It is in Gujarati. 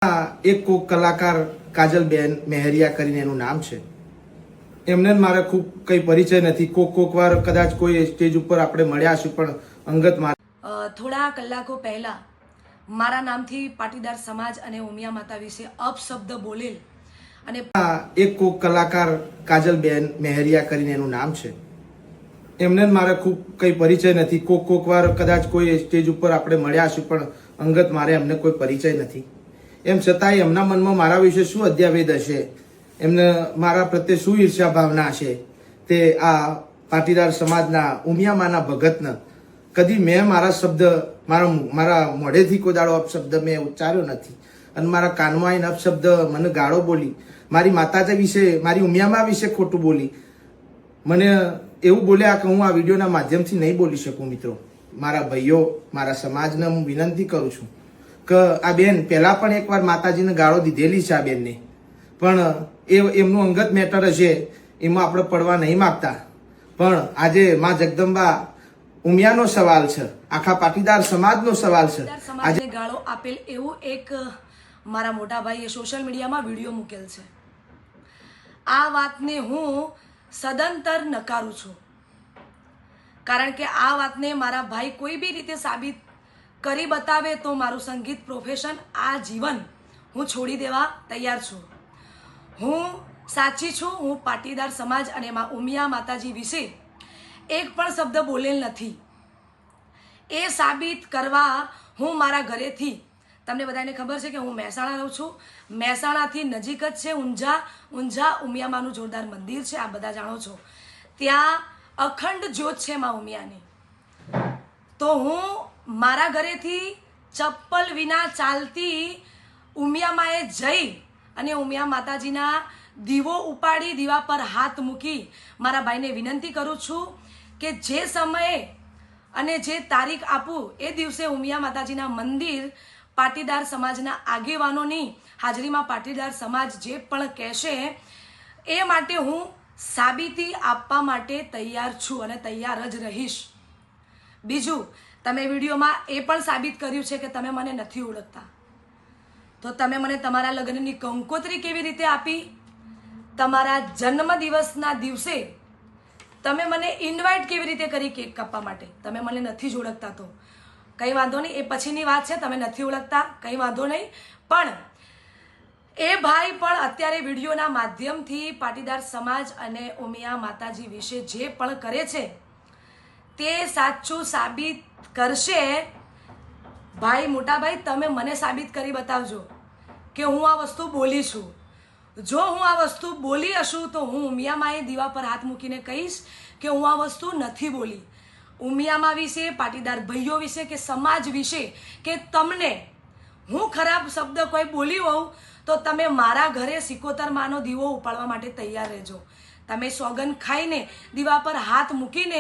એક કોક કલાકાર કાજલબેન મેહરિયા કરીને એનું નામ છે. એમને મારે ખૂબ કઈ પરિચય નથી. કોક વાર કદાચ કોઈ સ્ટેજ ઉપર આપણે મળ્યા હશું, પણ અંગત થોડા કલાકો પહેલા મારા નામથી પાટીદાર સમાજ અને ઉમિયા માતા વિશે અપશબ્દ બોલેલ અને એક કોક કલાકાર કાજલબેન મેહરિયા કરીને એનું નામ છે. એમને મારે ખૂબ કઈ પરિચય નથી. કોક વાર કદાચ કોઈ સ્ટેજ ઉપર આપણે મળ્યા હશું, પણ અંગત મારે એમને કોઈ પરિચય નથી. એમ છતાંય એમના મનમાં મારા વિશે શું અધ્યાવેદ હશે, એમને મારા પ્રત્યે શું ઈર્ષ્યા ભાવના હશે, તે આ પાટીદાર સમાજના ઉમિયામાના ભગતને કદી મેં મારા શબ્દ મારા મોઢેથી કોઈ દાડો અપશબ્દ મેં ઉચ્ચાર્યો નથી. અને મારા કાનમાં આવીને અપશબ્દ મને ગાળો બોલી, મારી માતાજી વિશે, મારી ઉમિયામા વિશે ખોટું બોલી, મને એવું બોલ્યા કે હું આ વિડીયોના માધ્યમથી નહીં બોલી શકું. મિત્રો, મારા ભાઈઓ, મારા સમાજને હું વિનંતી કરું છું કે આ બેન પહેલા પણ એકવાર માતાજીને ગાળો દીધેલી છે આ બેનને, પણ એમનું અંગત મેટર હશે, એમાં આપણે પડવા નહીં માગતા. પણ આજે માં જગદંબા ઉમિયાનો સવાલ છે, આખા પાટીદાર સમાજનો સવાલ છે. આજે ગાળો આપેલ એવું એક મારા મોટા ભાઈએ સોશિયલ મીડિયામાં વિડીયો મૂકેલ છે. આ વાતને હું સદંતર નકારું છું, કારણ કે આ વાતને મારા ભાઈ કોઈ બી રીતે સાબિત કરી બતાવે તો મારું સંગીત પ્રોફેશન આ જીવન હું છોડી દેવા તૈયાર છું. હું સાચી છું. હું પાટીદાર સમાજ અને ઉમિયા માતાજી વિશે એક પણ શબ્દ બોલેલ નથી. એ સાબિત કરવા હું મારા ઘરેથી, તમને બધાને ખબર છે કે હું મહેસાણા રહું છું, મહેસાણાથી નજીક જ છે ઊંઝા ઉમિયામાનું જોરદાર મંદિર છે, આ બધા જાણો છો. ત્યાં અખંડ જ્યોત છે માં ઉમિયાની. તો હું મારા ઘરેથી ચપ્પલ વિના ચાલતી ઉમિયામાએ જઈ અને ઉમિયા માતાજીના દીવો ઉપાડી, દીવા પર હાથ મૂકી મારા ભાઈને વિનંતી કરું છું કે જે સમયે અને જે તારીખ આપું એ દિવસે ઉમિયા માતાજીના મંદિર પાટીદાર સમાજના આગેવાનોની હાજરીમાં પાટીદાર સમાજ જે પણ કહેશે એ માટે હું સાબિતી આપવા માટે તૈયાર છું અને તૈયાર જ રહીશ. બીજું, તમે વિડીયોમાં એ પણ સાબિત કર્યું છે કે તમે મને નથી ઓળખતા, તો તમે મને તમારા લગ્નની કંકોત્રી કેવી રીતે આપી? તમારા જન્મદિવસના દિવસે તમે મને ઇન્વાઇટ કેવી રીતે કરી કેક કાપવા માટે? તમે મને નથી જ ઓળખતા તો કંઈ વાંધો નહીં, એ પછીની વાત છે. તમે નથી ઓળખતા, કંઈ વાંધો નહીં. પણ એ ભાઈ પણ અત્યારે વિડીયોના માધ્યમથી પાટીદાર સમાજ અને ઉમિયા માતાજી વિશે જે પણ કરે છે તે સાચું સાબિત કરશે. ભાઈ, મોટા ભાઈ, તમે મને સાબિત કરી બતાવજો કે હું આ વસ્તુ બોલી છું. જો હું આ વસ્તુ બોલી હશું તો હું ઉમિયામાએ દીવા પર હાથ મૂકીને કહીશ કે હું આ વસ્તુ નથી બોલી. ઉમિયામા વિશે, પાટીદાર ભાઈઓ વિશે કે સમાજ વિશે કે તમને હું ખરાબ શબ્દ કોઈ બોલી હોઉં તો તમે મારા ઘરે 71 માનો દીવો ઉપાડવા માટે તૈયાર રહેજો. તમે સોગન ખાઈને દીવા પર હાથ મૂકીને